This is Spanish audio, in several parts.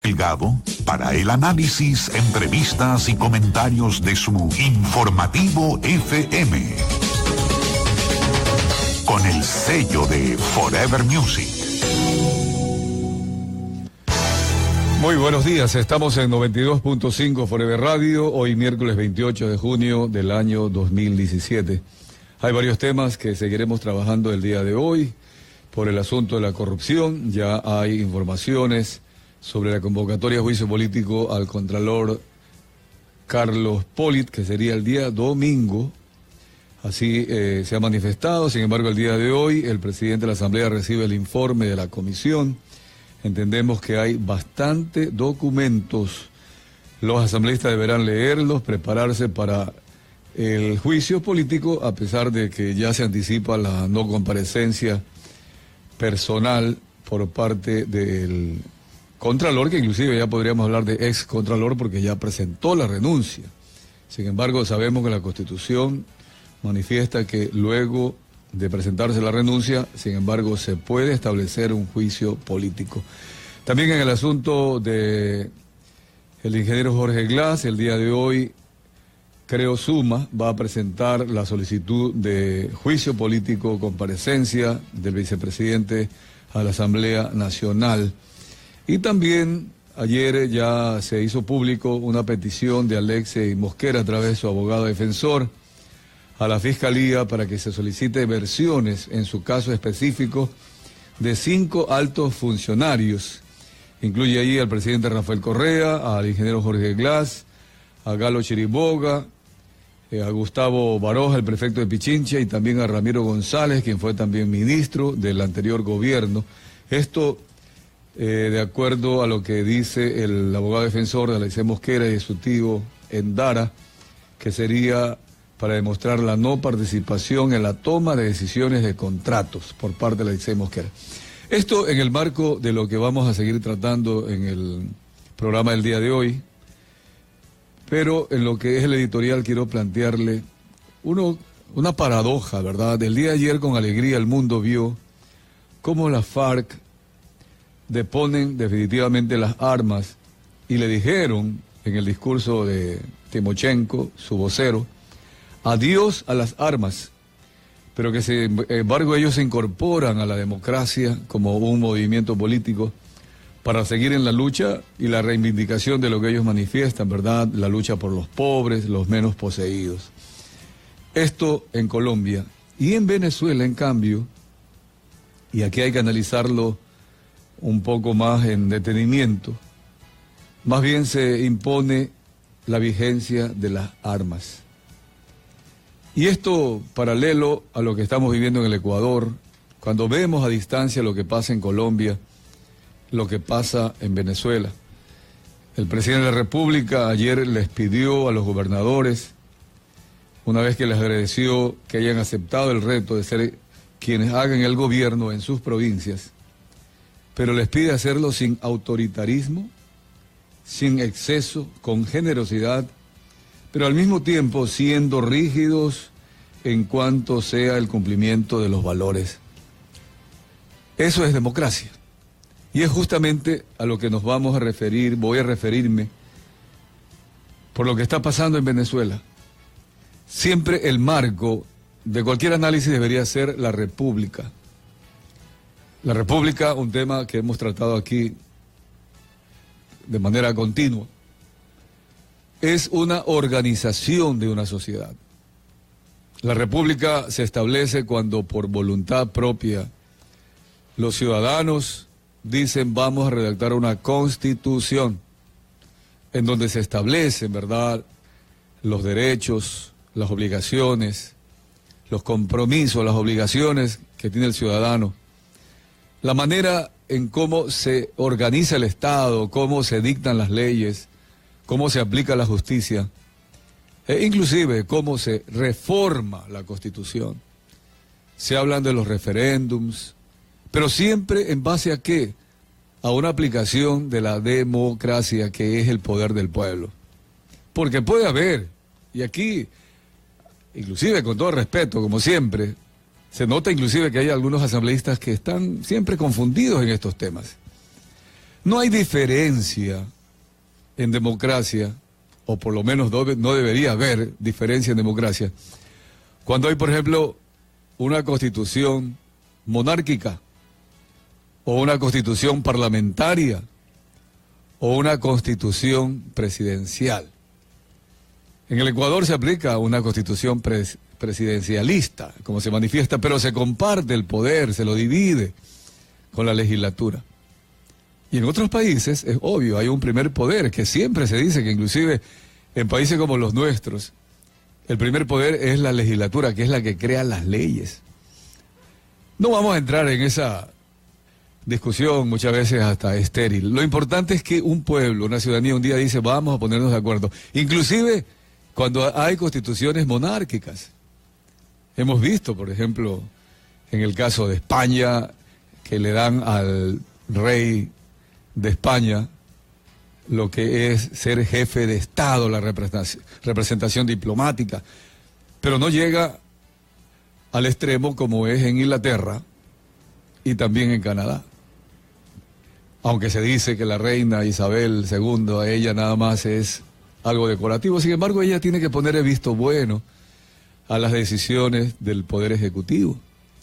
Delgado para el análisis, entrevistas y comentarios de su Informativo FM. Con el sello de Forever Music. Muy buenos días, estamos en 92.5 Forever Radio, hoy miércoles 28 de junio del año 2017. Hay varios temas que seguiremos trabajando el día de hoy. Por el asunto de la corrupción, ya hay informaciones sobre la convocatoria a juicio político al contralor Carlos Polit, que sería el día domingo. Así se ha manifestado. Sin embargo, el día de hoy el presidente de la Asamblea recibe el informe de la comisión. Entendemos que hay bastantes documentos. Los asambleístas deberán leerlos, prepararse para el juicio político, a pesar de que ya se anticipa la no comparecencia personal por parte del Contralor, que inclusive ya podríamos hablar de ex Contralor porque ya presentó la renuncia. Sin embargo, sabemos que la Constitución manifiesta que luego de presentarse la renuncia, sin embargo, se puede establecer un juicio político. También en el asunto de el ingeniero Jorge Glass, el día de hoy, Creo Suma va a presentar la solicitud de juicio político, comparecencia del vicepresidente a la Asamblea Nacional. Y también ayer ya se hizo público una petición de Alexei Mosquera a través de su abogado defensor a la Fiscalía para que se solicite versiones en su caso específico de 5 altos funcionarios. Incluye ahí al presidente Rafael Correa, al ingeniero Jorge Glass, a Galo Chiriboga, a Gustavo Baroja, el prefecto de Pichincha, y también a Ramiro González, quien fue también ministro del anterior gobierno. Esto de acuerdo a lo que dice el abogado defensor de Alexei Mosquera y de su tío Endara, que sería para demostrar la no participación en la toma de decisiones de contratos por parte de Alexei Mosquera. Esto en el marco de lo que vamos a seguir tratando en el programa del día de hoy, pero en lo que es el editorial quiero plantearle una paradoja, ¿verdad? Del día de ayer con alegría el mundo vio cómo la FARC deponen definitivamente las armas y le dijeron en el discurso de Timochenko, su vocero, adiós a las armas, pero que sin embargo ellos se incorporan a la democracia como un movimiento político para seguir en la lucha y la reivindicación de lo que ellos manifiestan, ¿verdad? La lucha por los pobres, los menos poseídos. Esto en Colombia. Y en Venezuela, en cambio, y aquí hay que analizarlo un poco más en detenimiento, más bien se impone la vigencia de las armas. Y esto paralelo a lo que estamos viviendo en el Ecuador, cuando vemos a distancia lo que pasa en Colombia, lo que pasa en Venezuela. El presidente de la República ayer les pidió a los gobernadores, una vez que les agradeció que hayan aceptado el reto de ser quienes hagan el gobierno en sus provincias, pero les pide hacerlo sin autoritarismo, sin exceso, con generosidad, pero al mismo tiempo siendo rígidos en cuanto sea el cumplimiento de los valores. Eso es democracia. Y es justamente a lo que nos vamos a referir, voy a referirme, por lo que está pasando en Venezuela. Siempre el marco de cualquier análisis debería ser la República. La República, un tema que hemos tratado aquí de manera continua, es una organización de una sociedad. La República se establece cuando por voluntad propia los ciudadanos dicen vamos a redactar una constitución en donde se establecen, ¿verdad?, los derechos, las obligaciones, los compromisos, las obligaciones que tiene el ciudadano, la manera en cómo se organiza el Estado, cómo se dictan las leyes, cómo se aplica la justicia, e inclusive cómo se reforma la Constitución. Se hablan de los referéndums, pero siempre en base a ¿qué? A una aplicación de la democracia, que es el poder del pueblo. Porque puede haber, y aquí, inclusive con todo respeto, como siempre, se nota inclusive que hay algunos asambleístas que están siempre confundidos en estos temas. No hay diferencia en democracia, o por lo menos no debería haber diferencia en democracia, cuando hay, por ejemplo, una constitución monárquica, o una constitución parlamentaria, o una constitución presidencial. En el Ecuador se aplica una constitución presidencialista, como se manifiesta, pero se comparte el poder, se lo divide con la legislatura. Y en otros países, es obvio, hay un primer poder, que siempre se dice que inclusive en países como los nuestros, el primer poder es la legislatura, que es la que crea las leyes. No vamos a entrar en esa discusión, muchas veces hasta estéril. Lo importante es que un pueblo, una ciudadanía, un día dice, vamos a ponernos de acuerdo. Inclusive cuando hay constituciones monárquicas. Hemos visto, por ejemplo, en el caso de España, que le dan al rey de España lo que es ser jefe de Estado, la representación diplomática, pero no llega al extremo como es en Inglaterra y también en Canadá. Aunque se dice que la reina Isabel II, a ella nada más es algo decorativo, sin embargo ella tiene que poner el visto bueno a las decisiones del Poder Ejecutivo.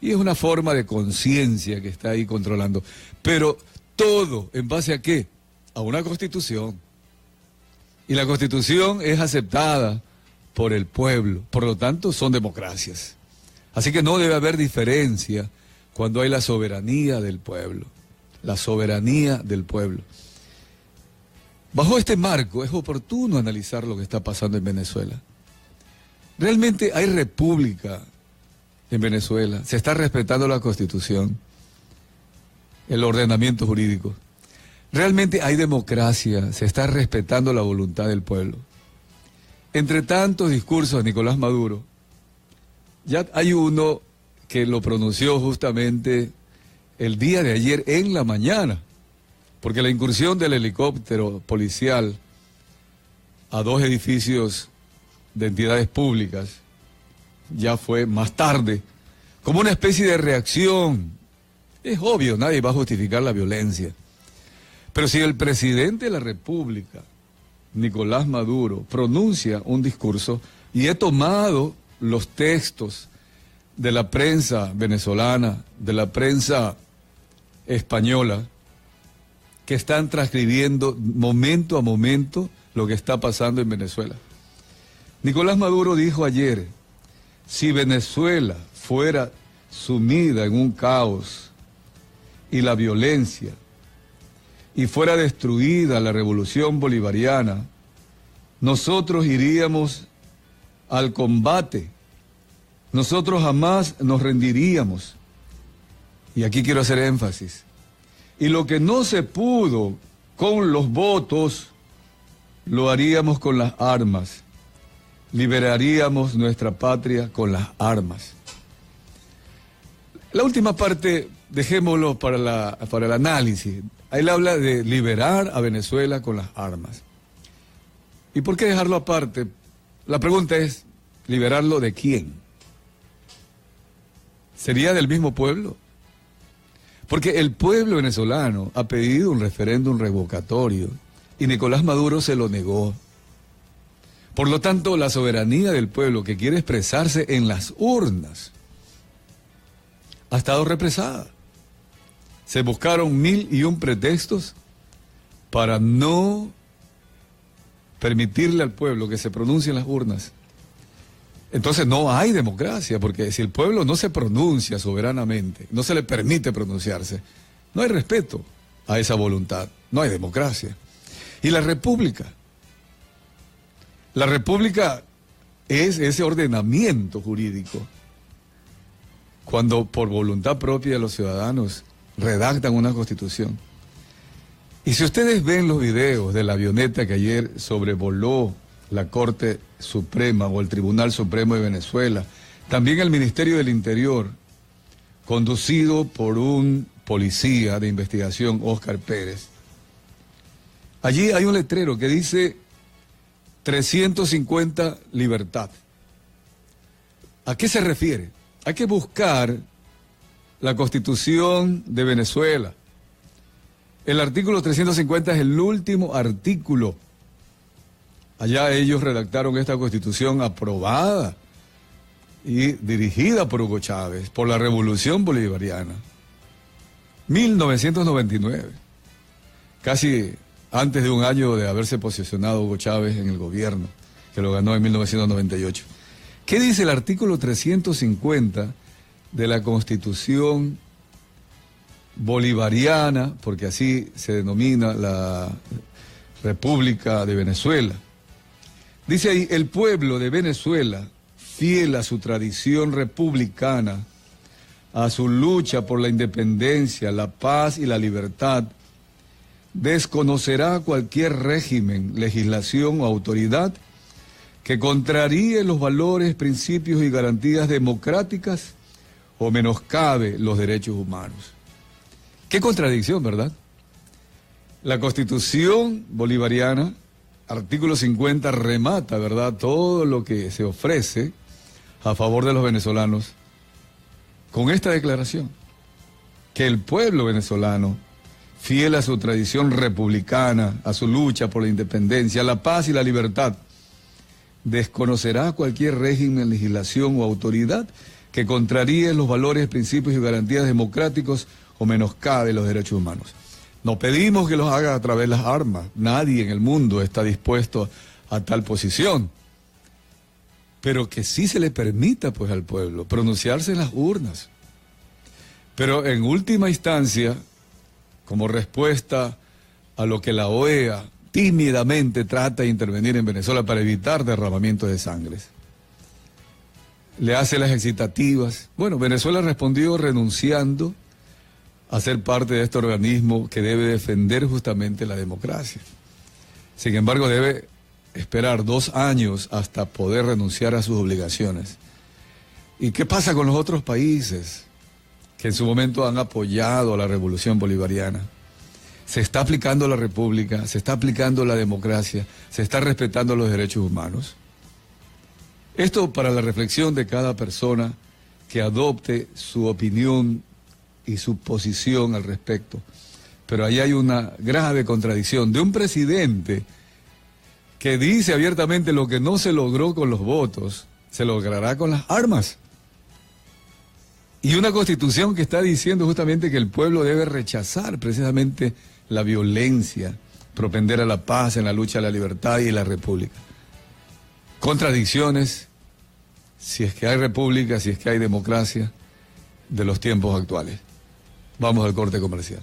Y es una forma de conciencia que está ahí controlando. Pero todo, ¿en base a qué? A una Constitución. Y la Constitución es aceptada por el pueblo, por lo tanto son democracias. Así que no debe haber diferencia cuando hay la soberanía del pueblo. La soberanía del pueblo. Bajo este marco es oportuno analizar lo que está pasando en Venezuela. ¿Realmente hay república en Venezuela? ¿Se está respetando la Constitución? ¿El ordenamiento jurídico? ¿Realmente hay democracia? ¿Se está respetando la voluntad del pueblo? Entre tantos discursos de Nicolás Maduro, ya hay uno que lo pronunció justamente el día de ayer en la mañana, porque la incursión del helicóptero policial a 2 edificios de entidades públicas ya fue más tarde, como una especie de reacción. Es obvio, nadie va a justificar la violencia. Pero si el presidente de la República, Nicolás Maduro, pronuncia un discurso, y he tomado los textos de la prensa venezolana, de la prensa española, que están transcribiendo momento a momento lo que está pasando en Venezuela. Nicolás Maduro dijo ayer, si Venezuela fuera sumida en un caos y la violencia, y fuera destruida la revolución bolivariana, nosotros iríamos al combate, nosotros jamás nos rendiríamos. Y aquí quiero hacer énfasis. Y lo que no se pudo con los votos, lo haríamos con las armas. Liberaríamos nuestra patria con las armas. La última parte, dejémoslo para el análisis. Él habla de liberar a Venezuela con las armas. ¿Y por qué dejarlo aparte? La pregunta es, ¿liberarlo de quién? ¿Sería del mismo pueblo? Porque el pueblo venezolano ha pedido un referéndum revocatorio y Nicolás Maduro se lo negó. Por lo tanto, la soberanía del pueblo que quiere expresarse en las urnas ha estado represada. Se buscaron 1001 pretextos para no permitirle al pueblo que se pronuncie en las urnas. Entonces no hay democracia, porque si el pueblo no se pronuncia soberanamente, no se le permite pronunciarse, no hay respeto a esa voluntad, no hay democracia. Y la república es ese ordenamiento jurídico, cuando por voluntad propia de los ciudadanos redactan una constitución. Y si ustedes ven los videos de la avioneta que ayer sobrevoló la Corte Suprema o el Tribunal Supremo de Venezuela, también el Ministerio del Interior, conducido por un policía de investigación, Óscar Pérez, allí hay un letrero que dice 350 libertad. ¿A qué se refiere? Hay que buscar la Constitución de Venezuela. El artículo 350 es el último artículo. Allá ellos redactaron esta Constitución aprobada y dirigida por Hugo Chávez, por la Revolución Bolivariana. 1999. Casi antes de un año de haberse posicionado Hugo Chávez en el gobierno, que lo ganó en 1998. ¿Qué dice el artículo 350 de la Constitución Bolivariana, porque así se denomina la República de Venezuela? Dice ahí: el pueblo de Venezuela, fiel a su tradición republicana, a su lucha por la independencia, la paz y la libertad, desconocerá cualquier régimen, legislación o autoridad que contraríe los valores, principios y garantías democráticas o menoscabe los derechos humanos. Qué contradicción, ¿verdad? La Constitución bolivariana, artículo 50, remata, ¿verdad?, todo lo que se ofrece a favor de los venezolanos con esta declaración: que el pueblo venezolano, fiel a su tradición republicana, a su lucha por la independencia, la paz y la libertad, desconocerá cualquier régimen, legislación o autoridad que contraríe los valores, principios y garantías democráticos o menoscabe los derechos humanos. No pedimos que los haga a través de las armas. Nadie en el mundo está dispuesto a tal posición. Pero que sí se le permita, pues, al pueblo pronunciarse en las urnas. Pero en última instancia, como respuesta a lo que la OEA tímidamente trata de intervenir en Venezuela para evitar derramamientos de sangre, le hace las excitativas. Bueno, Venezuela respondió renunciando a ser parte de este organismo que debe defender justamente la democracia. Sin embargo, debe esperar 2 años hasta poder renunciar a sus obligaciones. ¿Y qué pasa con los otros países que en su momento han apoyado a la Revolución Bolivariana? Se está aplicando la República, se está aplicando la democracia, se está respetando los derechos humanos. Esto para la reflexión de cada persona que adopte su opinión y su posición al respecto. Pero ahí hay una grave contradicción de un presidente que dice abiertamente: lo que no se logró con los votos, se logrará con las armas. Y una Constitución que está diciendo justamente que el pueblo debe rechazar precisamente la violencia, propender a la paz en la lucha a la libertad y la república. Contradicciones, si es que hay república, si es que hay democracia, de los tiempos actuales. Vamos al corte comercial.